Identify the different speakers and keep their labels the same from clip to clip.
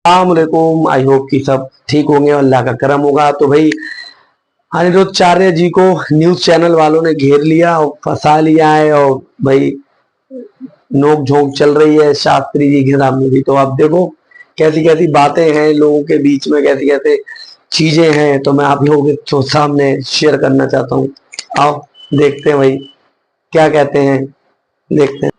Speaker 1: अस्सलामुअलैकुम। I hope कि सब ठीक होंगे और अल्लाह का करम होगा। तो भाई अनिरुद्धाचार्य जी को न्यूज चैनल वालों ने घेर लिया और फंसा लिया है और भाई नोक झोंक चल रही है शास्त्री जी के सामने भी। तो आप देखो कैसी कैसी बातें हैं लोगों के बीच में, कैसी कैसे चीजें हैं, तो मैं आप लोगों के सामने शेयर करना चाहता हूँ। आओ देखते हैं भाई क्या कहते हैं, देखते हैं।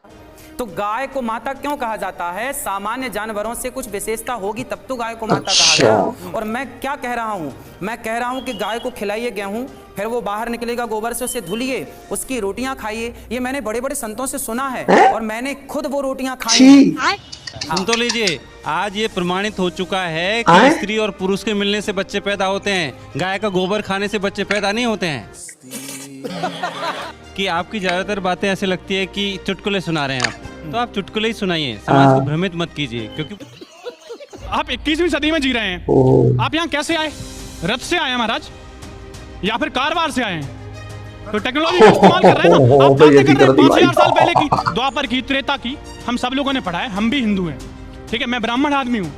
Speaker 2: तो गाय को माता क्यों कहा जाता है? सामान्य जानवरों से कुछ विशेषता होगी तब तो गाय को माता कहा गया। और मैं क्या कह रहा हूँ, मैं कह रहा हूँ कि गाय को खिलाइए गेहूं, फिर वो बाहर निकलेगा, गोबर से उसे धुलिए, उसकी रोटियां खाइए। ये मैंने बड़े बड़े संतों से सुना है और मैंने खुद वो रोटियां खाई।
Speaker 3: सुन तो लीजिए, आज ये प्रमाणित हो चुका है कि स्त्री और पुरुष के मिलने से बच्चे पैदा होते हैं, गाय का गोबर खाने से बच्चे पैदा नहीं होते हैं। कि आपकी ज्यादातर बातें ऐसे लगती है कि चुटकुले सुना रहे हैं आप, तो आप चुटकुले ही सुनाइए, समाज को भ्रमित मत कीजिए। क्योंकि
Speaker 4: आप 21वीं सदी में जी रहे हैं। आप यहाँ कैसे आए? रथ से आए महाराज या फिर कारवार से आए हैं? तो टेक्नोलॉजी का इस्तेमाल कर रहे हैं ना। आप बातें कर रहे हैं 5000 साल पहले की, द्वापर की, त्रेता की। हम सब लोगों ने पढ़ा है, हम भी हिंदू हैं, ठीक है। मैं ब्राह्मण आदमी हूँ,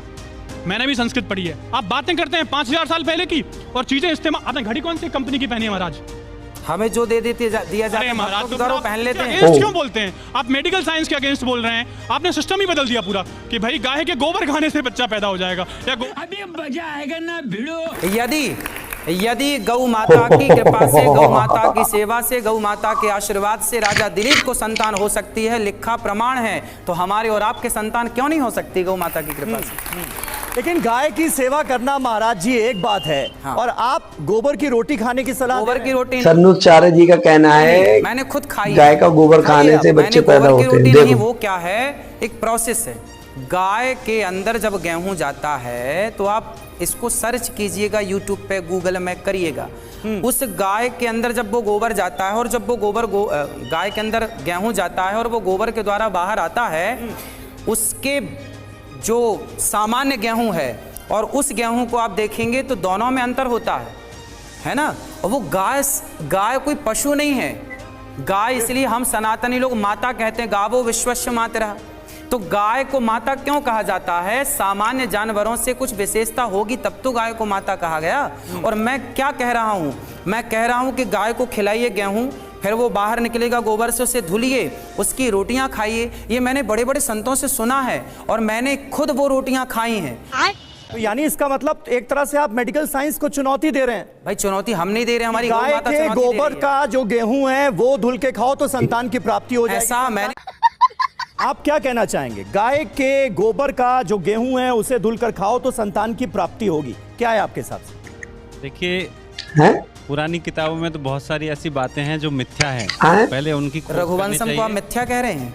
Speaker 4: मैंने भी संस्कृत पढ़ी है। आप बातें करते हैं 5000 साल पहले की और चीजें इस्तेमाल। आपने घड़ी कौन सी कंपनी की पहनी है महाराज?
Speaker 2: हमें जो दे देती दिया जाता है महाराज, तो पहन लेते हैं।
Speaker 4: अगेंस्ट क्यों बोलते हैं आप? मेडिकल साइंस के अगेंस्ट बोल रहे हैं। आपने सिस्टम ही बदल दिया पूरा कि भाई गाय के गोबर खाने से बच्चा पैदा हो जाएगा या
Speaker 5: अभी मजा आएगा ना भिड़ो।
Speaker 2: यदि गौ माता की कृपा से, गौ माता की सेवा से, गौ माता के आशीर्वाद से राजा दिलीप को संतान हो सकती है, लिखा प्रमाण है, तो हमारे और आपके संतान क्यों नहीं हो सकती गौ माता की कृपा से?
Speaker 6: लेकिन गाय की सेवा करना महाराज जी एक बात है, हाँ। और आप गोबर की रोटी खाने की सलाह?
Speaker 2: गोबर की रोटी
Speaker 1: अनिरुद्धाचार्य जी का कहना है
Speaker 2: मैंने खुद खाई,
Speaker 1: गाय का गोबर खाने से बच्चे पैदा होते हैं।
Speaker 2: नहीं, वो क्या है, एक प्रोसेस है। गाय के अंदर जब गेहूं जाता है तो आप इसको सर्च कीजिएगा यूट्यूब पे, गूगल में करिएगा। उस गाय के अंदर जब वो गोबर जाता है और जब वो गोबर गाय के अंदर गेहूं जाता है और वो गोबर के द्वारा बाहर आता है, उसके जो सामान्य गेहूं है और उस गेहूं को आप देखेंगे तो दोनों में अंतर होता है ना। और वो गाय कोई पशु नहीं है। गाय इसलिए हम सनातनी लोग माता कहते हैं, गावो विश्वस्य मातरः। तो गाय को माता क्यों कहा जाता है? सामान्य जानवरों से कुछ विशेषता होगी तब तो गाय को माता कहा गया। और मैं क्या कह रहा हूं, मैं कह रहा हूं कि गाय को खिलाइए गेहूं, फिर वो बाहर निकलेगा, गोबर से उसे धुलिए, उसकी रोटियां खाइए। ये मैंने बड़े बड़े संतों से सुना है और मैंने खुद वो रोटियां खाई हैं।
Speaker 6: तो यानी इसका मतलब एक तरह से आप मेडिकल साइंस को चुनौती दे रहे हैं?
Speaker 2: भाई चुनौती हम नहीं दे रहे, हमारी
Speaker 6: गाय के गोबर का जो गेहूं है वो धुल के खाओ तो संतान की प्राप्ति हो जाएगी।
Speaker 2: ऐसा मैंने
Speaker 6: आप क्या कहना चाहेंगे? गाय के गोबर का जो गेहूं है उसे धुलकर खाओ तो संतान की प्राप्ति होगी, क्या है आपके हिसाब से?
Speaker 3: देखिए, पुरानी किताबों में तो बहुत सारी ऐसी बातें हैं जो मिथ्या है, पहले उनकी
Speaker 2: रघुवंशम को आप मिथ्या कह रहे हैं।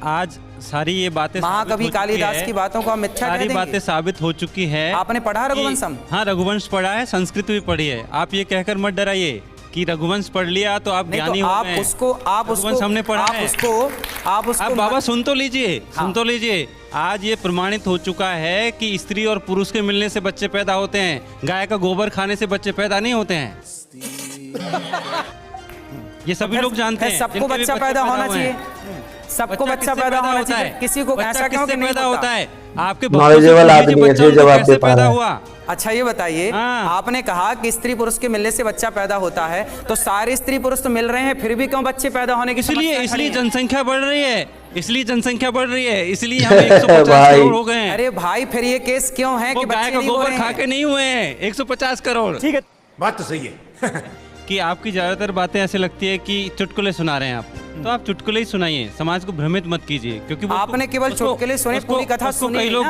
Speaker 3: आज सारी ये बातें,
Speaker 2: महाकवि कालिदास की बातों को आप मिथ्या कह देंगे।
Speaker 3: सारी बातें साबित हो चुकी है।
Speaker 2: आपने पढ़ा रघुवंशम?
Speaker 3: हाँ, रघुवंश पढ़ा है, संस्कृत भी पढ़ी है। आप ये कहकर मत डराइए कि रघुवंश पढ़ लिया तो आप ज्ञानी हो गए।
Speaker 2: रघुवंश
Speaker 3: हमने पढ़ा है।
Speaker 2: आप
Speaker 3: बाबा सुन तो लीजिए, सुन तो लीजिए। आज ये प्रमाणित हो चुका है कि स्त्री और पुरुष के मिलने से बच्चे पैदा होते हैं, गाय का गोबर खाने से बच्चे पैदा नहीं होते हैं। ये सभी लोग जानते हैं।
Speaker 2: सबको बच्चा पैदा होना चाहिए, सबको बच्चा पैदा होना चाहिए। किसी को ऐसा क्यों पैदा होता है?
Speaker 3: आपके नॉलेजेबल आदमी ऐसे जवाब दे पा रहा है।
Speaker 2: अच्छा ये बताइए, आपने कहा कि स्त्री पुरुष के मिलने से बच्चा पैदा होता है, तो सारे स्त्री पुरुष तो मिल रहे हैं, फिर भी क्यों बच्चे पैदा होने की?
Speaker 3: इसलिए जनसंख्या बढ़ रही है, इसलिए जनसंख्या बढ़ रही है, इसलिए हम 150 करोड़ हो गए हैं।
Speaker 2: अरे भाई फिर ये केस क्यों है कि
Speaker 3: गाय का गोबर खा के नहीं हुए हैं 150 करोड़?
Speaker 6: ठीक है,
Speaker 7: बात तो सही है।
Speaker 3: कि आपकी ज्यादातर बातें ऐसे लगती है कि चुटकुले सुना रहे हैं आप, तो आप चुटकुले ही सुनाइए, समाज को भ्रमित मत कीजिए। क्योंकि
Speaker 2: आपने केवल चुटकुले सुने, पूरी कथा सुनी।
Speaker 3: कई लोग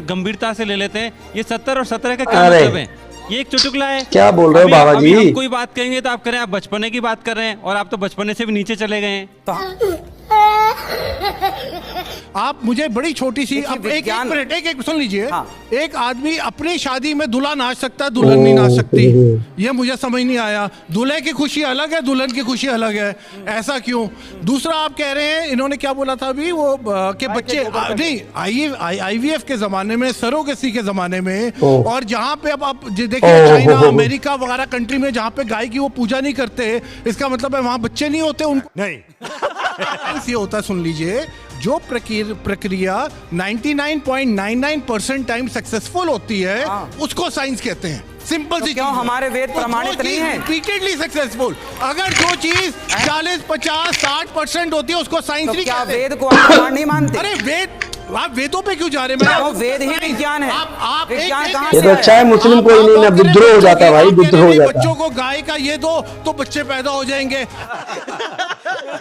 Speaker 3: गंभीरता से ले लेते हैं। ये 70 और 17 का क्या मतलब है? ये एक चुटकुला है।
Speaker 1: क्या बोल रहे हो बाबा जी?
Speaker 3: हम कोई बात कहेंगे तो आप करें, आप बचपने की बात कर रहे हैं और आप तो बचपने से भी नीचे चले गए हैं। तो
Speaker 7: आप मुझे बड़ी छोटी सी, अब एक मिनट, एक सुन लीजिए। हाँ। एक आदमी अपनी शादी में दूल्हा नाच सकता है, दुल्हन नहीं नाच सकती, ये मुझे समझ नहीं आया। दूल्हे की खुशी अलग है, दुल्हन की खुशी अलग है, ऐसा क्यों? दूसरा आप कह रहे हैं, इन्होंने क्या बोला था अभी, वो के बच्चे नहीं, IVF के जमाने में, सरोगेसी के जमाने में, और जहाँ पे अब आप देखिए चाइना, अमेरिका वगैरह कंट्री में जहाँ पे गाय की वो पूजा नहीं करते, इसका मतलब है वहाँ बच्चे नहीं होते उनको। नहीं ये होता है, सुन लीजिए, जो प्रक्रिया 99.99% टाइम सक्सेसफुल होती है उसको साइंस कहते हैं। सिंपल सी
Speaker 2: क्यों हमारे वेद प्रमाणित नहीं है?
Speaker 7: Repeatedly successful. अगर जो चीज 40, 50, 60% होती है उसको साइंस नहीं
Speaker 2: क्या
Speaker 7: कहते।
Speaker 2: वेद को आप प्रमाण नहीं मानते?
Speaker 7: अरे वेद, आप वेदों पे क्यों जा रहे हैं?
Speaker 2: वो वेद ही विज्ञान है।
Speaker 7: आप
Speaker 2: विज्ञान कहाँ
Speaker 1: ये
Speaker 2: से
Speaker 1: तो
Speaker 2: आया?
Speaker 1: अच्छा है, मुस्लिम कोई नहीं ना, विद्रोह हो जाता है भाई, विद्रोह हो जाता है।
Speaker 7: बच्चों को गाय का ये दो तो बच्चे पैदा हो जाएंगे।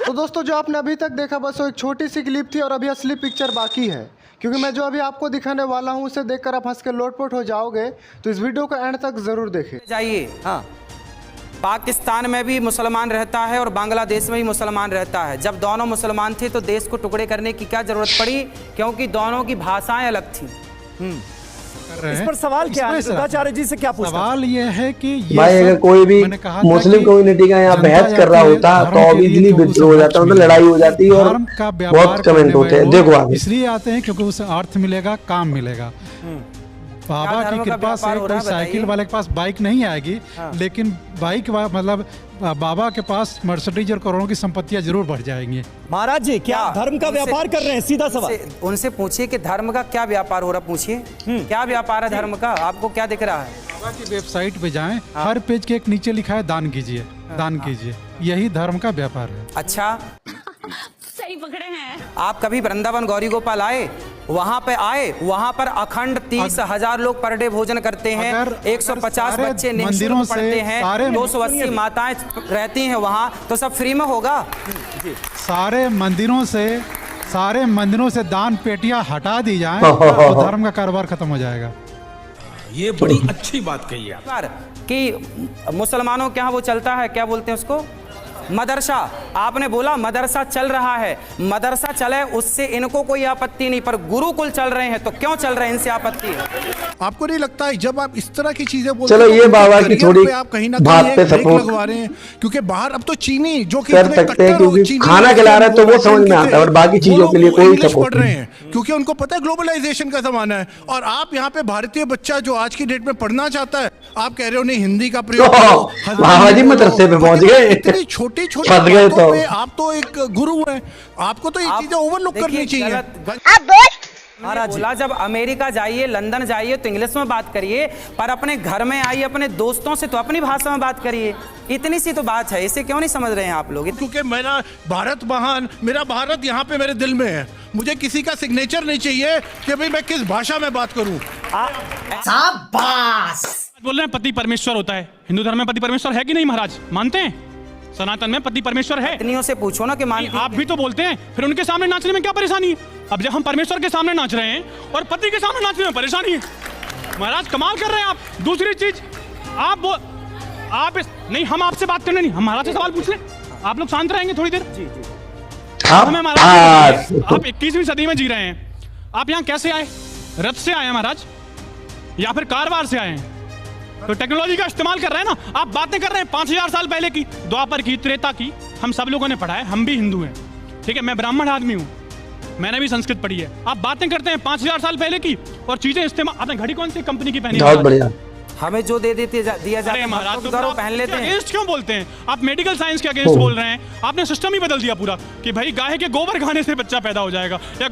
Speaker 8: तो दोस्तों जो आपने अभी तक देखा बस वो एक छोटी सी क्लिप थी और अभी असली पिक्चर बाकी है, क्योंकि मैं जो अभी आपको दिखाने वाला हूँ उसे देखकर आप हंस के लोटपोट हो जाओगे। तो इस वीडियो को एंड तक जरूर देखें।
Speaker 2: जाइए, हाँ, पाकिस्तान में भी मुसलमान रहता है और बांग्लादेश में भी मुसलमान रहता है। जब दोनों मुसलमान थे तो देश को टुकड़े करने की क्या जरूरत पड़ी? क्योंकि दोनों की भाषाएं अलग थी।
Speaker 6: इस पर सवाल क्या है? सिद्धाचार्य जी से क्या पूछना?
Speaker 9: सवाल ये है कि ये
Speaker 1: भाई अगर कोई भी मुस्लिम कम्युनिटी का यहाँ बहस कर रहा होता तो ऑब्वियसली विद्रोह हो जाता, मतलब लड़ाई हो जाती और बहुत कमेंट होते हैं। देखो आगे।
Speaker 9: इसलिए आते हैं क्योंकि उसे अर्थ मिलेगा, काम मिलेगा। बाबा की कृपा से कोई साइकिल वाले के पास बाइक नहीं आएगी, लेकिन बाइक मतलब बाबा के पास मर्सिडीज और करोड़ों की संपत्तियां जरूर बढ़ जाएंगी।
Speaker 6: महाराज जी क्या धर्म का व्यापार कर रहे हैं? सीधा सवाल
Speaker 2: उनसे पूछिए कि धर्म का क्या व्यापार हो रहा, पूछिए क्या व्यापार है धर्म का? आपको क्या दिख रहा है?
Speaker 9: बाबा की वेबसाइट पे जाएं, हर पेज के एक नीचे लिखा है दान कीजिए, दान कीजिए। यही धर्म का व्यापार है।
Speaker 2: अच्छा,
Speaker 5: सही पकड़े हैं।
Speaker 2: आप कभी वृंदावन गौरी गोपाल आए? वहां पे आए, वहां पर अखंड 30,000 लोग पर डे भोजन करते हैं, 150 बच्चे निःशुल्क पढ़ते हैं, 280 माताएं रहती हैं वहां, तो सब फ्री में होगा?
Speaker 9: सारे मंदिरों से दान पेटियां हटा दी जाएं तो धर्म का कारोबार खत्म हो जाएगा।
Speaker 5: ये बड़ी अच्छी बात कही है
Speaker 2: कि मुसलमानों के यहाँ वो चलता है, क्या बोलते हैं उसको, मदरसा। आपने बोला मदरसा चल रहा है, मदरसा चले उससे इनको कोई आपत्ति नहीं, पर गुरुकुल चल रहे हैं तो क्यों चल रहे हैं, इनसे आपत्ति है।
Speaker 7: आपको नहीं लगता है जब आप इस तरह की चीजें बोलते
Speaker 1: चलो ये बाबा की थोड़ी
Speaker 7: आप कहीं ना
Speaker 1: बात
Speaker 7: कहीं
Speaker 1: पे
Speaker 7: एक ब्रेक
Speaker 1: सपोर्ट
Speaker 7: लगवा रहे हैं? क्योंकि बाहर अब तो चीनी जो कि
Speaker 1: कर सकते हैं, क्योंकि खाना खिला रहा है तो वो समझ में आता है, और बाकी चीजों के लिए कोई सपोर्ट
Speaker 7: पढ़ रहे हैं क्योंकि उनको पता है ग्लोबलाइजेशन का जमाना है। और आप यहाँ पे भारतीय बच्चा जो आज की डेट में पढ़ना चाहता है, आप कह रहे हो नहीं हिंदी का प्रयोग करो।
Speaker 1: बाबा जी मदरसे पे पहुंच गए,
Speaker 7: इतनी छोटी छोटी
Speaker 1: फंस गए तो
Speaker 7: आप तो एक गुरु हैं, आपको तो ये चीजें ओवरलुक करनी चाहिए।
Speaker 2: बोला जब अमेरिका जाइए, लंदन जाइए तो इंग्लिश में बात करिए, पर अपने घर में आइए अपने दोस्तों से तो अपनी भाषा में बात करिए। इतनी सी तो बात है, इसे क्यों नहीं समझ रहे हैं आप लोग?
Speaker 7: क्योंकि मेरा भारत महान, मेरा भारत यहाँ पे मेरे दिल में है। मुझे किसी का सिग्नेचर नहीं चाहिए कि भाई मैं किस भाषा में बात करूं।
Speaker 4: बोल रहे हैं पति परमेश्वर होता है। हिंदू धर्म में पति परमेश्वर है कि नहीं महाराज? मानते हैं? सनातन में पति परमेश्वर है।
Speaker 2: पत्नियों से पूछो ना कि मानती
Speaker 4: आप भी तो बोलते हैं, फिर उनके सामने नाचने में क्या परेशानी है? अब जब हम परमेश्वर के सामने नाच रहे हैं और पति के सामने नाचने में परेशानी है, महाराज कमाल कर रहे हैं आप। दूसरी चीज नहीं, हम आपसे बात करने नहीं, हम महाराज से सवाल पूछ लें। आप लोग शांत रहेंगे थोड़ी देर? जी। हमें महाराज, आप 21वीं सदी में जी रहे हैं, आप यहाँ कैसे आए? रथ से आए महाराज या फिर कारवार से आए हैं? तो टेक्नोलॉजी का इस्तेमाल कर रहे हैं ना। आप बातें कर रहे हैं 5000 साल पहले की, द्वापर की, त्रेता की। हम सब लोगों ने पढ़ा है, हम भी हिंदू हैं, ठीक है? मैं ब्राह्मण आदमी हूँ, मैंने भी संस्कृत पढ़ी है। आप बातें करते हैं 5000 साल पहले की और चीजें इस्तेमाल। आपने घड़ी कौन सी कंपनी की पहनी है?
Speaker 1: बहुत बढ़िया।
Speaker 2: हमें जो दिया जाता है
Speaker 4: महाराज
Speaker 2: तो पहन लेते हैं।
Speaker 4: अगेंस्ट क्यों बोलते हैं आप? मेडिकल साइंस के अगेंस्ट बोल रहे हैं। आपने सिस्टम ही बदल दिया पूरा कि भाई गाय के गोबर खाने से बच्चा पैदा हो जाएगा या